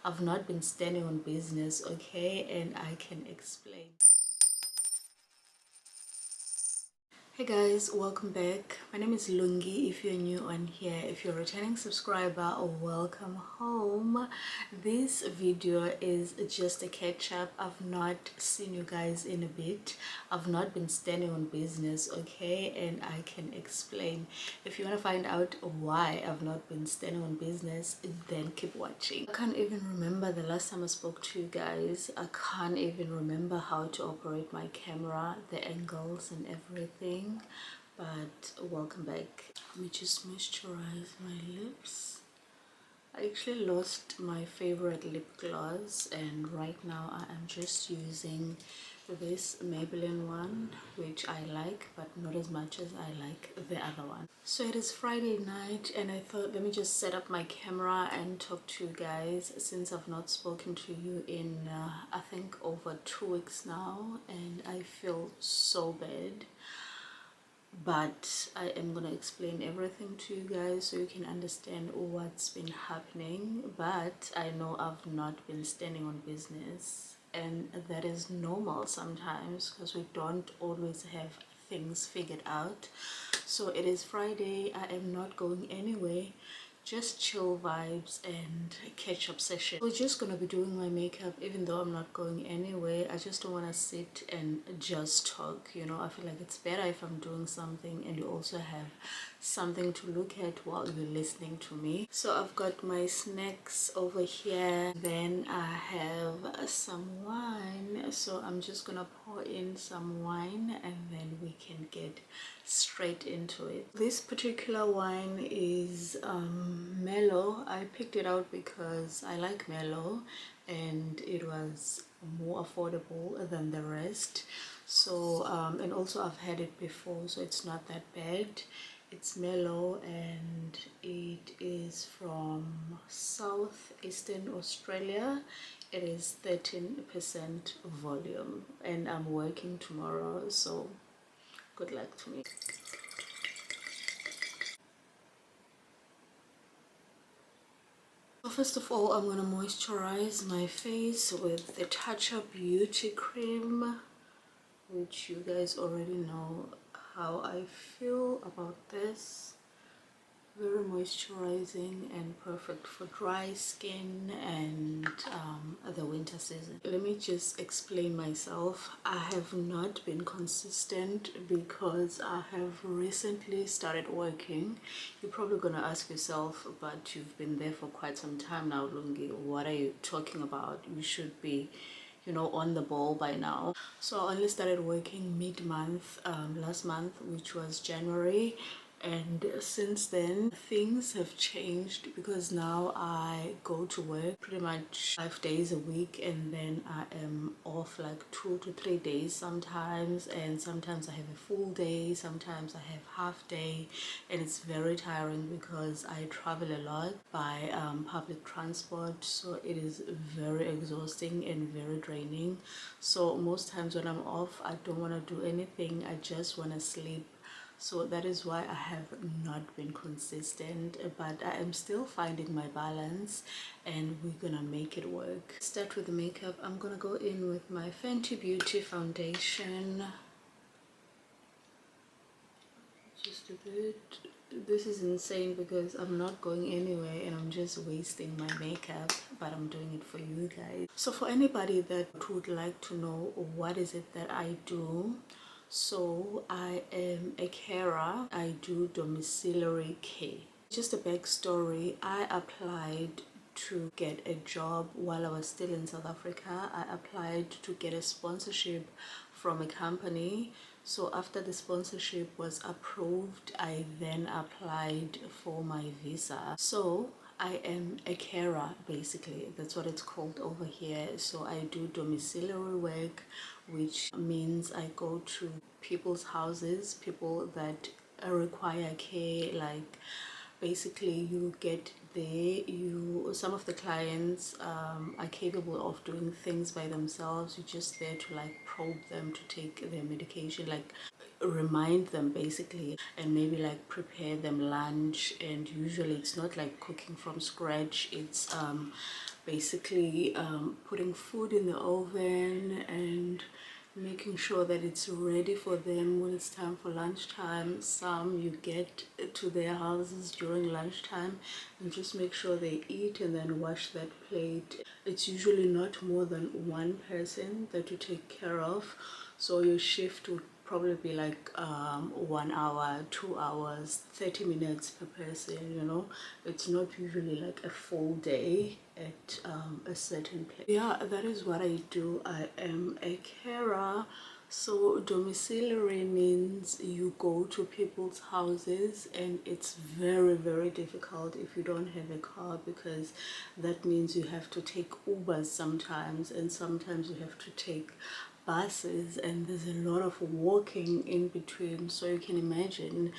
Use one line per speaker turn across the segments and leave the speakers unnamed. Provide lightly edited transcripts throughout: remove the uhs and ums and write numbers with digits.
I've not been standing on business, okay, and I can explain. Hey guys, welcome back. My name is Lungi. If you're new on here, if you're a returning subscriber, welcome home. This video is just a catch up. I've not seen you guys in a bit. I've not been standing on business, okay, and I can explain. If you want to find out why I've not been standing on business, then keep watching. I can't even remember the last time I spoke to you guys. I can't even remember how to operate my camera, the angles and everything. But welcome back. Let me just moisturize my lips. I actually lost my favorite lip gloss, and right now I am just using this Maybelline one, which I like but not as much as I like the other one. So it is Friday night and I thought, let me just set up my camera and talk to you guys, since I've not spoken to you in I think over 2 weeks now, and I feel so bad. But I am gonna explain everything to you guys so you can understand what's been happening. But I know I've not been standing on business, and that is normal sometimes because we don't always have things figured out. So it is Friday. I am not going anywhere, just chill vibes and catch up session. We're just gonna be doing my makeup even though I'm not going anywhere. I just don't want to sit and just talk, you know. I feel like it's better if I'm doing something and you also have something to look at while you're listening to me. So I've got my snacks over here, then I have some wine, so I'm just gonna pour in some wine and then we can get straight into it. This particular wine is mellow. I picked it out because I like mellow and it was more affordable than the rest. So and also I've had it before, so it's not that bad. It's mellow and it is from southeastern Australia. It is 13% volume and I'm working tomorrow, so good luck to me. So first of all, I'm gonna moisturize my face with the Touch Up Beauty Cream, which you guys already know how I feel about this. Very moisturizing and perfect for dry skin and the winter season. Let me just explain myself. I have not been consistent because I have recently started working. You're probably gonna ask yourself, but you've been there for quite some time now, Lungi. What are you talking about? You should be, you know, on the ball by now. So I only started working mid-month last month, which was January, and since then things have changed because now I go to work pretty much 5 days a week, and then I am off like 2 to 3 days sometimes, and sometimes I have a full day, sometimes I have half day, and it's very tiring because I travel a lot by public transport, so it is very exhausting and very draining. So most times when I'm off, I don't want to do anything, I just want to sleep. So that is why I have not been consistent, but I am still finding my balance and we're gonna make it work. Start with the makeup. I'm gonna go in with my Fenty Beauty foundation, just a bit. This is insane because I'm not going anywhere and I'm just wasting my makeup, but I'm doing it for you guys. So for anybody that would like to know what is it that I do, so I am a carer. I do domiciliary care. Just a backstory, I applied to get a job while I was still in South Africa. I applied to get a sponsorship from a company. So after the sponsorship was approved, I then applied for my visa. So I am a carer, basically. That's what it's called over here. So I do domiciliary work, which means I go to people's houses, people that require care. Like basically you get there, some of the clients are capable of doing things by themselves. You're just there to like probe them to take their medication, like remind them basically, and maybe like prepare them lunch. And usually it's not like cooking from scratch, it's basically putting food in the oven and making sure that it's ready for them when it's time for lunchtime. Some you get to their houses during lunchtime and just make sure they eat and then wash that plate. It's usually not more than one person that you take care of, so your shift would probably be like 1 hour, 2 hours, 30 minutes per person, you know. It's not usually like a full day at a certain place. Yeah, that is what I do. I am a carer. So domiciliary means you go to people's houses, and it's very, very difficult if you don't have a car, because that means you have to take Ubers sometimes, and sometimes you have to take buses, and there's a lot of walking in between. So you can imagine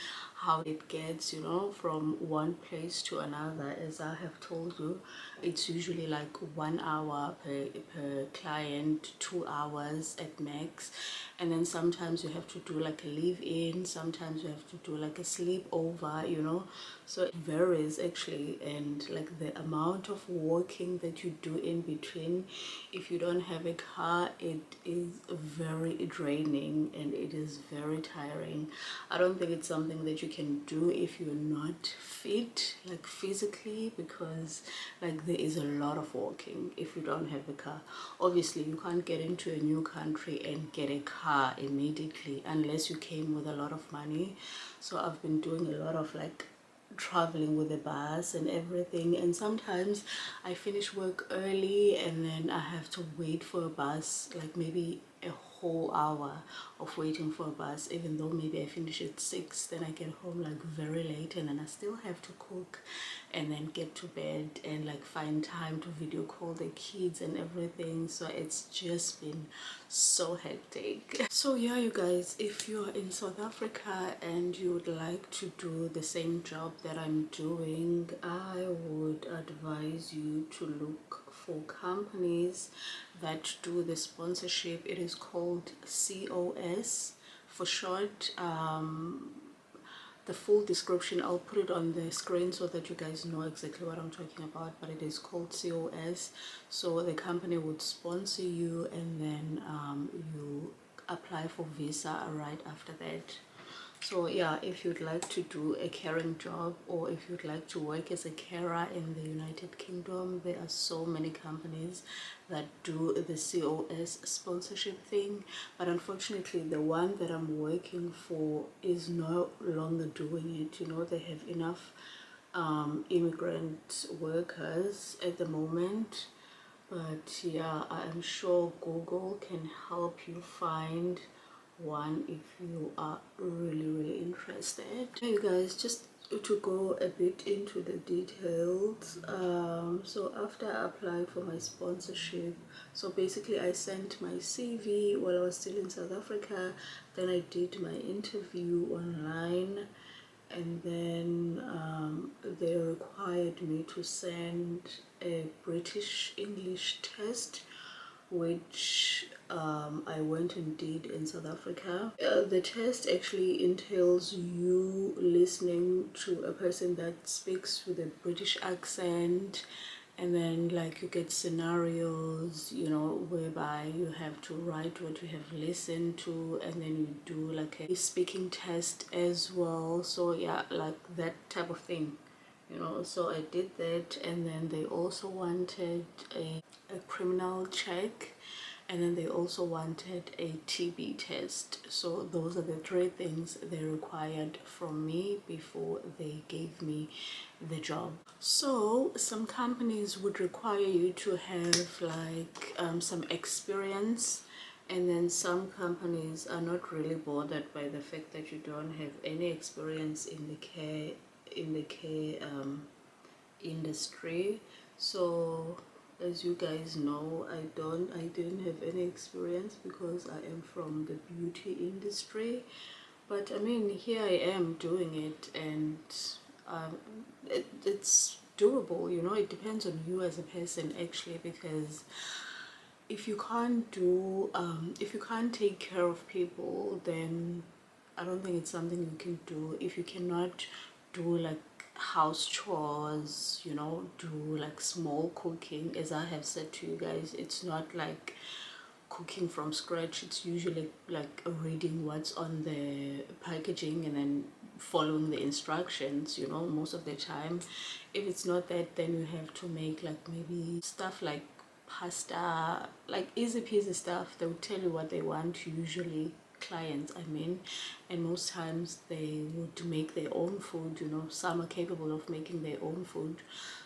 how it gets, you know, from one place to another. As I have told you, it's usually like 1 hour per client, 2 hours at max. And then sometimes you have to do like a live-in, sometimes you have to do like a sleepover, you know. So it varies actually, and like the amount of walking that you do in between, if you don't have a car, it is very draining and it is very tiring. I don't think it's something that you can do if you're not fit, like physically, because like there is a lot of walking if you don't have a car. Obviously you can't get into a new country and get a car immediately unless you came with a lot of money. So I've been doing a lot of like traveling with the bus and everything, and sometimes I finish work early and then I have to wait for a bus, like maybe a whole hour of waiting for a bus, even though maybe I finish at 6. Then I get home like very late, and then I still have to cook and then get to bed and like find time to video call the kids and everything. So it's just been so hectic. So yeah, you guys, if you're in South Africa and you would like to do the same job that I'm doing, I would advise you to look for companies that do the sponsorship. It is called COS for short. The full description, I'll put it on the screen so that you guys know exactly what I'm talking about, but it is called COS. So the company would sponsor you, and then you apply for visa right after that. So yeah, if you'd like to do a caring job, or if you'd like to work as a carer in the United Kingdom, there are so many companies that do the COS sponsorship thing. But unfortunately, the one that I'm working for is no longer doing it. You know, they have enough immigrant workers at the moment. But yeah, I'm sure Google can help you find one if you are really interested. Hey guys, just to go a bit into the details, so after I applied for my sponsorship, so basically I sent my CV while I was still in South Africa, then I did my interview online, and then they required me to send a British English test, which I went and did in South Africa. The test actually entails you listening to a person that speaks with a British accent, and then like you get scenarios, you know, whereby you have to write what you have listened to, and then you do like a speaking test as well. So yeah, like that type of thing, you know. So I did that, and then they also wanted a criminal check, and then they also wanted a TB test. So those are the 3 things they required from me before they gave me the job. So some companies would require you to have like some experience, and then some companies are not really bothered by the fact that you don't have any experience in the care industry. So as you guys know, I didn't have any experience because I am from the beauty industry. But I mean, here I am doing it, and it's doable, you know. It depends on you as a person actually, because if you can't do if you can't take care of people, then I don't think it's something you can do. If you cannot do like house chores, you know, do like small cooking. As I have said to you guys, it's not like cooking from scratch. It's usually like reading what's on the packaging and then following the instructions, you know, most of the time. If it's not that, then you have to make like maybe stuff like pasta, like easy peasy stuff. They would tell you what they want, usually clients, I mean, and most times they would make their own food, you know. Some are capable of making their own food,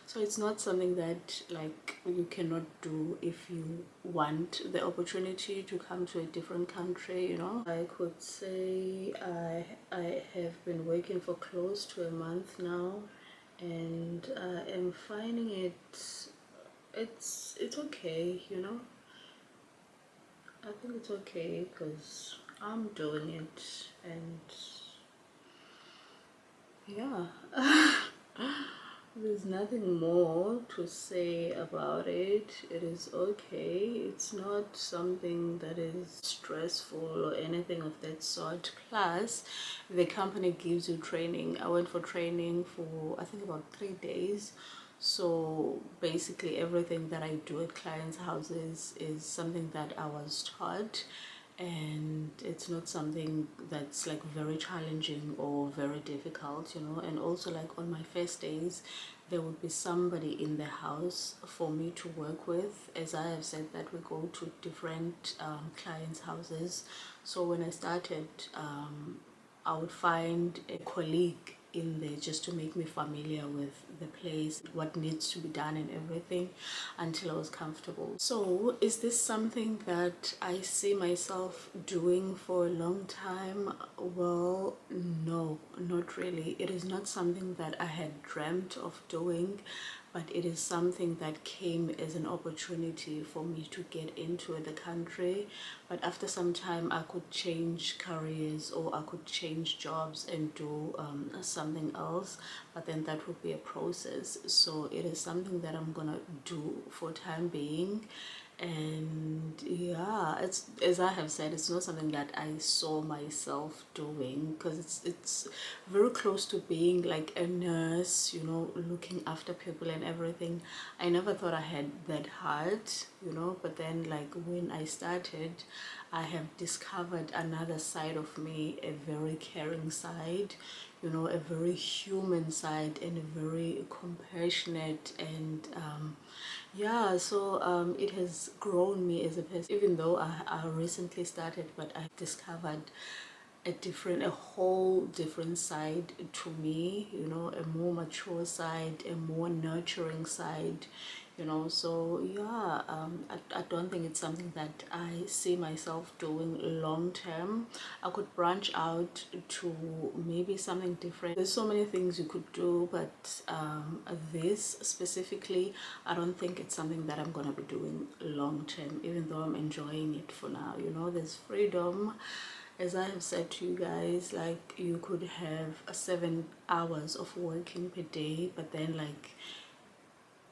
so it's not something that like you cannot do if you want the opportunity to come to a different country, you know. I could say I have been working for close to a month now, and I am finding it's okay, you know. I think it's okay because I'm doing it, and yeah. There's nothing more to say about it. It is okay. It's not something that is stressful or anything of that sort. Plus, the company gives you training. I went for training for I think about 3 days. So basically everything that I do at clients' houses is something that I was taught, and it's not something that's like very challenging or very difficult, you know. And also, like on my first days, there would be somebody in the house for me to work with. As I have said, that we go to different clients' houses. So when I started, I would find a colleague in there just to make me familiar with the place, what needs to be done and everything, until I was comfortable. So is this something that I see myself doing for a long time? Well, no, not really. It is not something that I had dreamt of doing, but it is something that came as an opportunity for me to get into the country. But after some time, I could change careers or I could change jobs and do something else, but then that would be a process. So it is something that I'm gonna do for time being. And yeah, it's, as I have said, it's not something that I saw myself doing, because it's very close to being like a nurse, you know, looking after people and everything. I never thought I had that heart, you know, but then like when I started, I have discovered another side of me, a very caring side, you know, a very human side, and a very compassionate, and yeah. So it has grown me as a person, even though I recently started, but I discovered a whole different side to me, you know, a more mature side, a more nurturing side, you know. So yeah, I don't think it's something that I see myself doing long term. I could branch out to maybe something different. There's so many things you could do, but this specifically, I don't think it's something that I'm gonna be doing long term, even though I'm enjoying it for now, you know. There's freedom. As I have said to you guys, like you could have 7 hours of working per day, but then like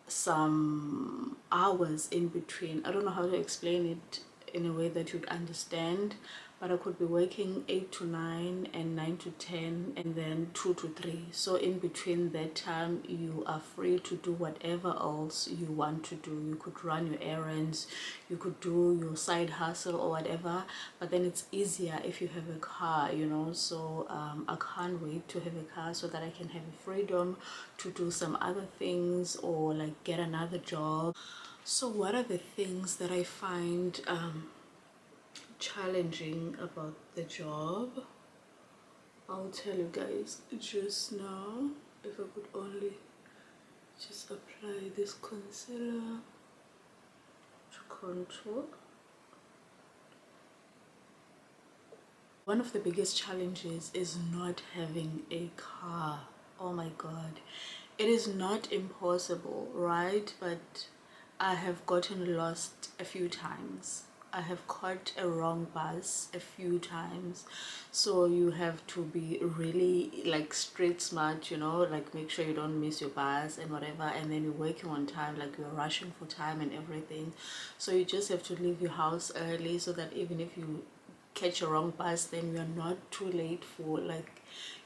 some hours in between. I don't know how to explain it in a way that you'd understand, but I could be working 8 to 9 and 9 to 10 and then 2 to 3. So in between that time, you are free to do whatever else you want to do. You could run your errands, you could do your side hustle or whatever, but then it's easier if you have a car, you know. So I can't wait to have a car so that I can have freedom to do some other things or like get another job. So what are the things that I find challenging about the job? I'll tell you guys just now. If I could only just apply this concealer to contour. One of the biggest challenges is not having a car. Oh my god. It is not impossible, right? But I have gotten lost a few times. I have caught a wrong bus a few times. So you have to be really like street smart, you know, like make sure you don't miss your bus and whatever, and then you're working on time, like you're rushing for time and everything. So you just have to leave your house early so that even if you catch a wrong bus, then you're not too late for like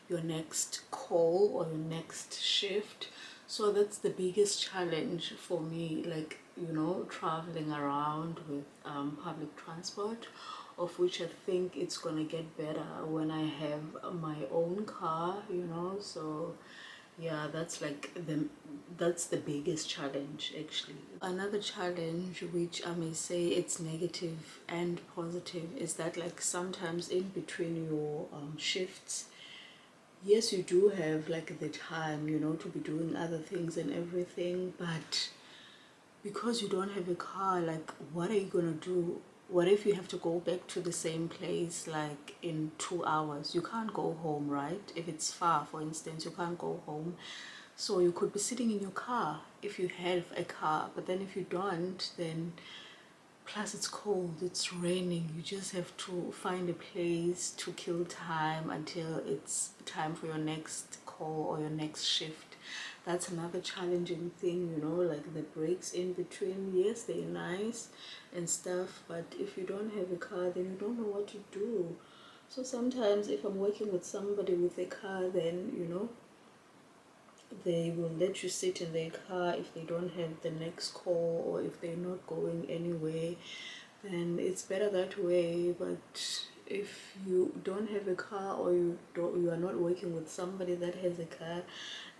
your next call or your next shift. So that's the biggest challenge for me, like, you know, traveling around with public transport, of which I think it's gonna get better when I have my own car, you know. So yeah, that's the biggest challenge actually. Another challenge, which I may say it's negative and positive, is that like sometimes in between your shifts, yes, you do have like the time, you know, to be doing other things and everything, but because you don't have a car, like, what are you gonna do? What if you have to go back to the same place like in 2 hours? You can't go home, right? If it's far, for instance, you can't go home. So you could be sitting in your car if you have a car, but then if you don't, then plus it's cold, it's raining, you just have to find a place to kill time until it's time for your next call or your next shift. That's another challenging thing, you know, like the breaks in between. Yes, they're nice and stuff, but if you don't have a car, then you don't know what to do. So sometimes if I'm working with somebody with a car, then, you know, they will let you sit in their car if they don't have the next call or if they're not going anywhere, then it's better that way. But if you don't have a car, or you are not working with somebody that has a car,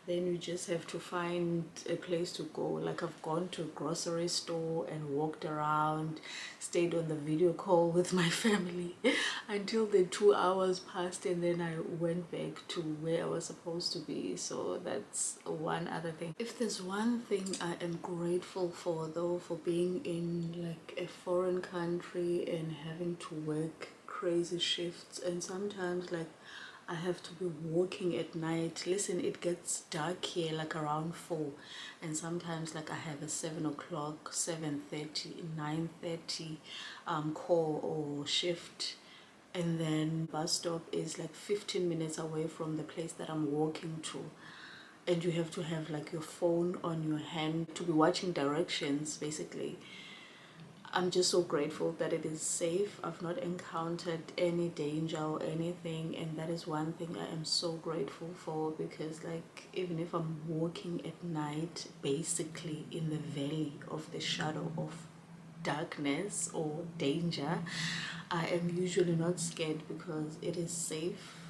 then you just have to find a place to go. Like, I've gone to a grocery store and walked around, stayed on the video call with my family until the 2 hours passed, and then I went back to where I was supposed to be. So that's one other thing. If there's one thing I am grateful for, though, for being in like a foreign country and having to work crazy shifts, and sometimes like I have to be walking at night. Listen, it gets dark here like around 4, and sometimes like I have a 7 o'clock, 7:30, 9:30 call or shift, and then bus stop is like 15 minutes away from the place that I'm walking to, and you have to have like your phone on your hand to be watching directions basically. I'm just so grateful that it is safe. I've not encountered any danger or anything, and that is one thing I am so grateful for, because like even if I'm walking at night, basically in the valley of the shadow of darkness or danger, I am usually not scared because it is safe.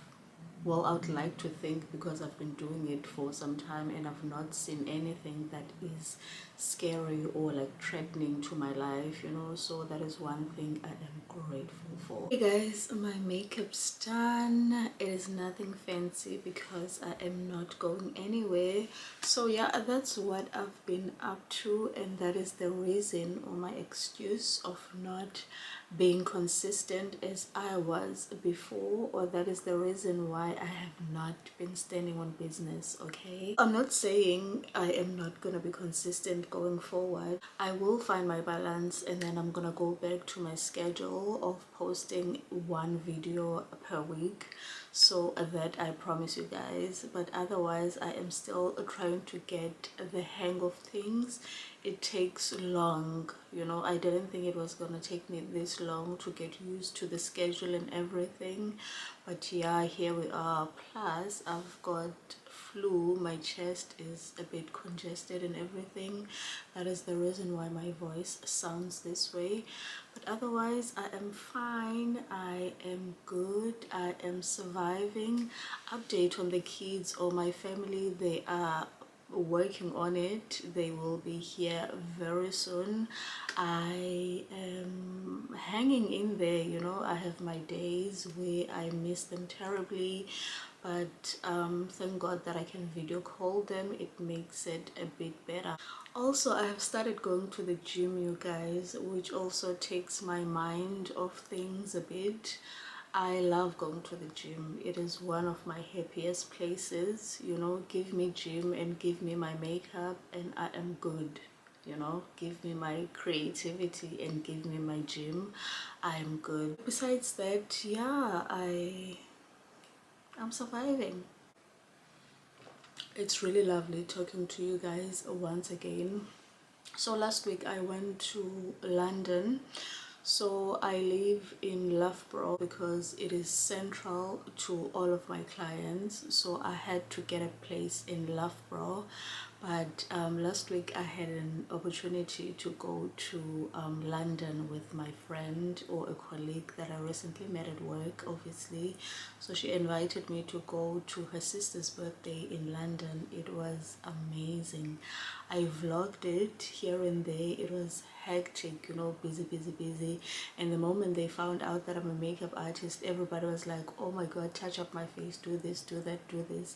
Well, I would like to think, because I've been doing it for some time and I've not seen anything that is scary or like threatening to my life, you know. So that is one thing I am grateful for. Hey guys, my makeup's done. It is nothing fancy because I am not going anywhere. So yeah, that's what I've been up to, and that is the reason, or my excuse, of not being consistent as I was before, or that is the reason why I have not been standing on business. Okay, I'm not saying I am not gonna be consistent going forward. I will find my balance, and then I'm gonna go back to my schedule of posting one video per week, so that I promise you guys. But otherwise I am still trying to get the hang of things. It takes long, you know. I didn't think it was gonna take me this long to get used to the schedule and everything, but yeah, here we are. Plus I've got flu, my chest is a bit congested and everything. That is the reason why my voice sounds this way, but otherwise I am fine. I am good. I am surviving. Update on the kids or my family: they are working on it. They will be here very soon. I am hanging in there, you know. I have my days where I miss them terribly, but thank God that I can video call them. It makes it a bit better. Also, I have started going to the gym, you guys, which also takes my mind off things a bit. I love going to the gym. It is one of my happiest places, you know. Give me gym and give me my makeup and I am good, you know. Give me my creativity and give me my gym, I am good. Besides that, yeah, I'm surviving. It's really lovely talking to you guys once again. So last week I went to London. So I live in Loughborough because it is central to all of my clients. So I had to get a place in Loughborough. But last week I had an opportunity to go to London with my friend or a colleague that I recently met at work, obviously. So she invited me to go to her sister's birthday in London. It was amazing. I vlogged it here and there. It was hectic, you know, busy. And the moment they found out that I'm a makeup artist, everybody was like, oh my god, touch up my face, do this, do that, do this.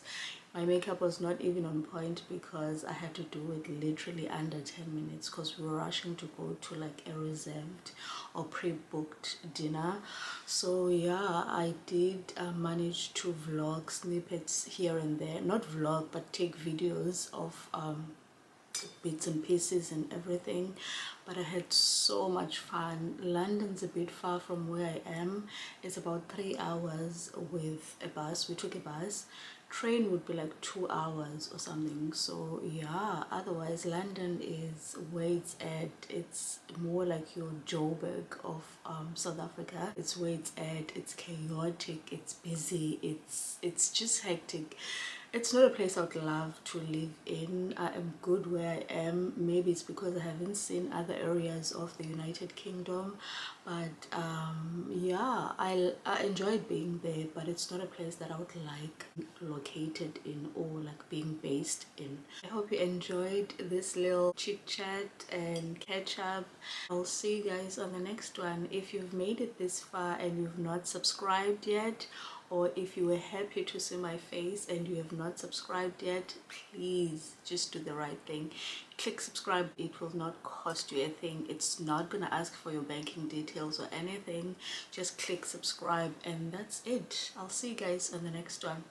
My makeup was not even on point because I had to do it literally under 10 minutes because we were rushing to go to like a reserved or pre-booked dinner. So yeah, I did manage to vlog snippets here and there, not vlog but take videos of bits and pieces and everything, but I had so much fun. London's a bit far from where I am. It's about 3 hours with a bus. We took a bus. Train would be like 2 hours or something. So yeah, otherwise London is where it's at. It's more like your Joburg of South Africa. It's where it's at. It's chaotic, it's busy, it's just hectic. It's not a place I would love to live in. I am good where I am. Maybe it's because I haven't seen other areas of the United Kingdom. But yeah, I enjoyed being there, but it's not a place that I would like located in or like being based in. I hope you enjoyed this little chit chat and catch up. I'll see you guys on the next one. If you've made it this far and you've not subscribed yet, or if you were happy to see my face and you have not subscribed yet, please just do the right thing. Click subscribe. It will not cost you a thing. It's not gonna ask for your banking details or anything. Just click subscribe and that's it. I'll see you guys on the next one.